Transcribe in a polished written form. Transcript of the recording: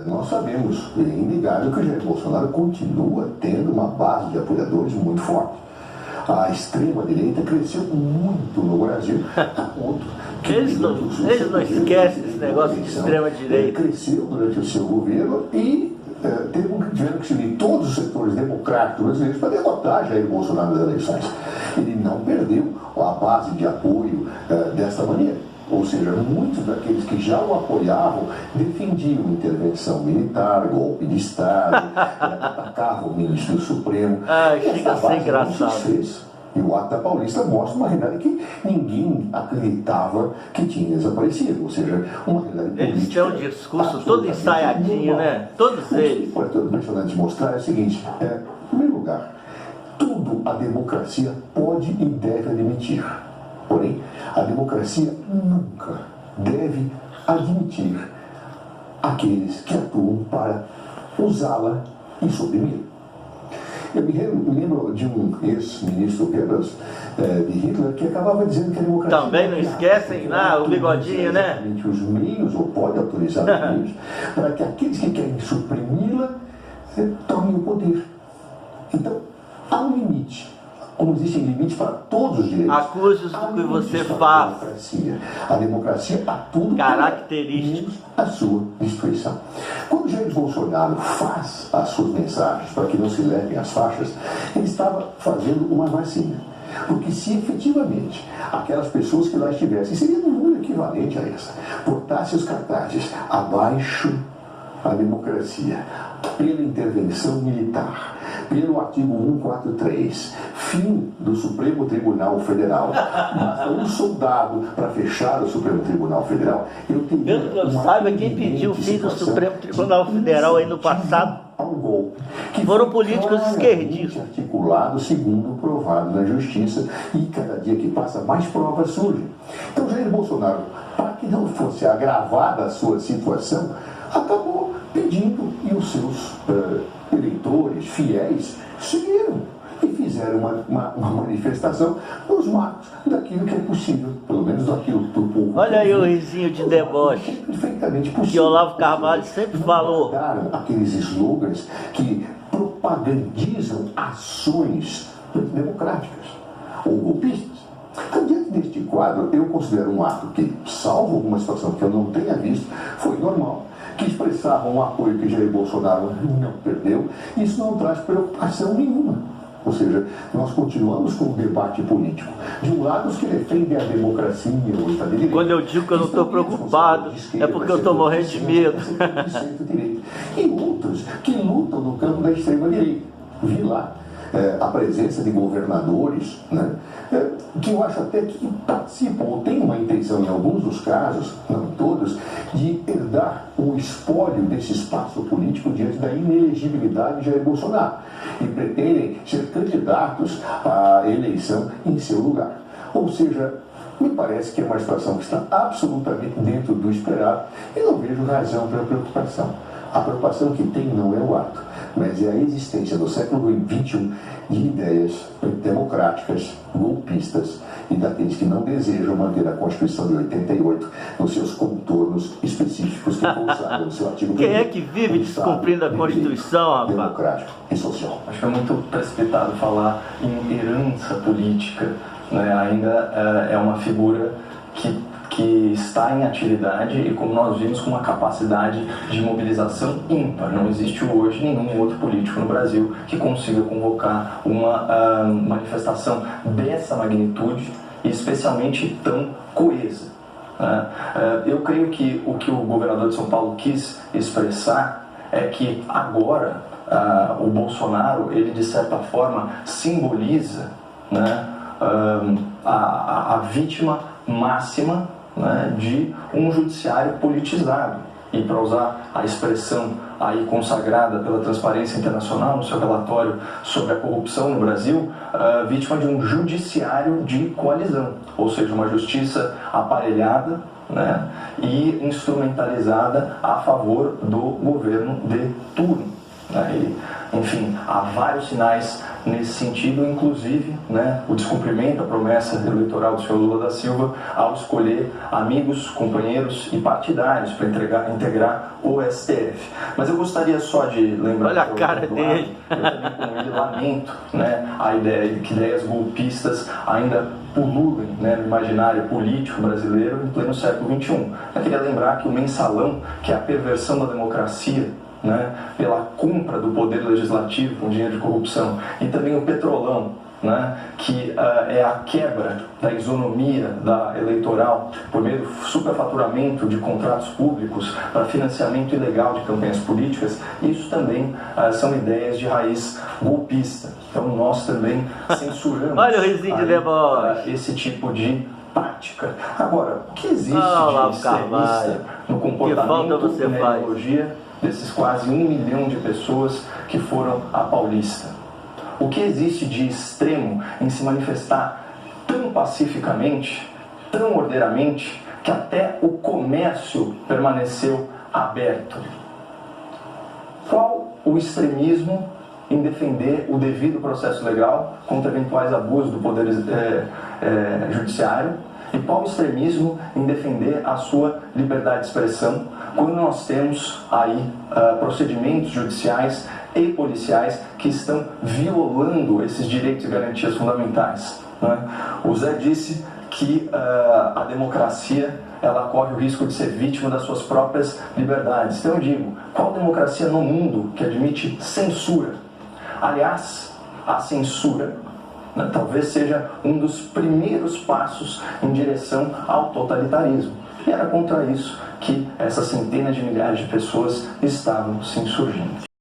Nós sabemos, é inegável, que o Jair Bolsonaro continua tendo uma base de apoiadores muito forte. A extrema-direita cresceu muito no Brasil, a ponto que eles não esquecem esse negócio de extrema-direita. Cresceu durante o seu governo e tiveram que se unir todos os setores democráticos brasileiros para derrotar Jair Bolsonaro nas eleições. Ele não perdeu a base de apoio desta maneira. Ou seja, muitos daqueles que já o apoiavam defendiam intervenção militar, golpe de Estado, atacavam o ministro do Supremo. Chega a ser engraçado. E o Ato da Paulista mostra uma realidade que ninguém acreditava que tinha desaparecido. Ou seja, uma realidade política. Eles têm um discurso todo ensaiadinho, né? Todos eles. O que é impressionante mostrar é o seguinte: em primeiro lugar, tudo a democracia pode e deve admitir. Porém, a democracia nunca deve admitir aqueles que atuam para usá-la e suprimir. Eu me lembro de um ex-ministro Goebbels de Hitler que acabava dizendo que a democracia... Também não esquecem lá o bigodinho, né? Os meios, ou pode autorizar os meios, para que aqueles que querem suprimi-la tomem o poder. Então, há um limite. Como existem limites para todos os direitos. Acuse-os do que você faz. A democracia há tudo característico, a sua destruição. Quando Jair Bolsonaro faz as suas mensagens para que não se levem as faixas, ele estava fazendo uma vacina. Porque se efetivamente aquelas pessoas que lá estivessem, seria um número equivalente a essa, portassem os cartazes abaixo a democracia, pela intervenção militar, pelo artigo 143, fim do Supremo Tribunal Federal, basta um soldado para fechar o Supremo Tribunal Federal, eu teria saiba quem pediu o fim do Supremo Tribunal Federal aí no passado. Que foram políticos esquerdistas. Articulado, segundo provado na justiça, e cada dia que passa mais provas surgem. Então Jair Bolsonaro, para que não fosse agravada a sua situação, acabou pedindo, e os seus eleitores, fiéis, seguiram e fizeram uma manifestação nos marcos daquilo que é possível, pelo menos daquilo do povo. Olha aí o risinho de deboche Perfeitamente possível. Que Olavo Carvalho sempre falou. Aqueles slogans que propagandizam ações democráticas ou golpistas. Então, diante deste quadro, eu considero um ato que, salvo alguma situação que eu não tenha visto, foi normal, que expressava um apoio que Jair Bolsonaro não perdeu. Isso não traz preocupação nenhuma. Ou seja, nós continuamos com o debate político. De um lado, os que defendem a democracia e o Estado de Direito. Quando eu digo que eu não estou preocupado, é porque eu estou morrendo de medo. E outros que lutam no campo da extrema-direita. Vi lá a presença de governadores, né, que eu acho até que participam ou têm uma intenção, em alguns dos casos, não todos, de herdar o espólio desse espaço político diante da inelegibilidade de Jair Bolsonaro e pretendem ser candidatos à eleição em seu lugar. Ou seja, me parece que é uma situação que está absolutamente dentro do esperado e não vejo razão para preocupação. A preocupação que tem não é o ato, mas é a existência no século XXI de ideias democráticas, golpistas e daqueles que não desejam manter a Constituição de 88 nos seus contornos específicos que consagram no seu artigo 1º. Quem é que vive descumprindo a Constituição, rapaz? Democrático e social. Acho que é muito precipitado falar em herança política, né? Ainda é uma figura que está em atividade e, como nós vimos, com uma capacidade de mobilização ímpar. Não existe hoje nenhum outro político no Brasil que consiga convocar uma manifestação dessa magnitude e especialmente tão coesa. Eu creio que o que o governador de São Paulo quis expressar é que agora o Bolsonaro, ele de certa forma simboliza, né, a vítima máxima, né, de um judiciário politizado. E, para usar a expressão aí consagrada pela Transparência Internacional no seu relatório sobre a corrupção no Brasil, vítima de um judiciário de coalizão, ou seja, uma justiça aparelhada, né, e instrumentalizada a favor do governo de turno. Enfim, há vários sinais nesse sentido, inclusive, né, o descumprimento da promessa eleitoral do senhor Lula da Silva ao escolher amigos, companheiros e partidários para integrar o STF. Mas eu gostaria só de lembrar... Olha a cara dele. Eu também, com ele, lamento, né, a ideia de que ideias golpistas ainda pululem, né, no imaginário político brasileiro em pleno século XXI. Eu queria lembrar que o mensalão, que é a perversão da democracia, né, pela compra do poder legislativo com dinheiro de corrupção, e também o petrolão, né, que é a quebra da isonomia eleitoral por meio do superfaturamento de contratos públicos para financiamento ilegal de campanhas políticas. Isso também são ideias de raiz golpista. Então nós também censuramos Olha o risinho de deboche. Esse tipo de prática. Agora, o que existe de extremista no comportamento e na ideologia desses quase 1 milhão de pessoas que foram à Paulista? O que existe de extremo em se manifestar tão pacificamente, tão ordeiramente, que até o comércio permaneceu aberto? Qual o extremismo em defender o devido processo legal contra eventuais abusos do poder judiciário? E qual o extremismo em defender a sua liberdade de expressão quando nós temos aí procedimentos judiciais e policiais que estão violando esses direitos e garantias fundamentais, né? O Zé disse que a democracia ela corre o risco de ser vítima das suas próprias liberdades. Então eu digo, qual democracia no mundo que admite censura? Aliás, a censura, né, talvez seja um dos primeiros passos em direção ao totalitarismo. E era contra isso que essas centenas de milhares de pessoas estavam se insurgindo.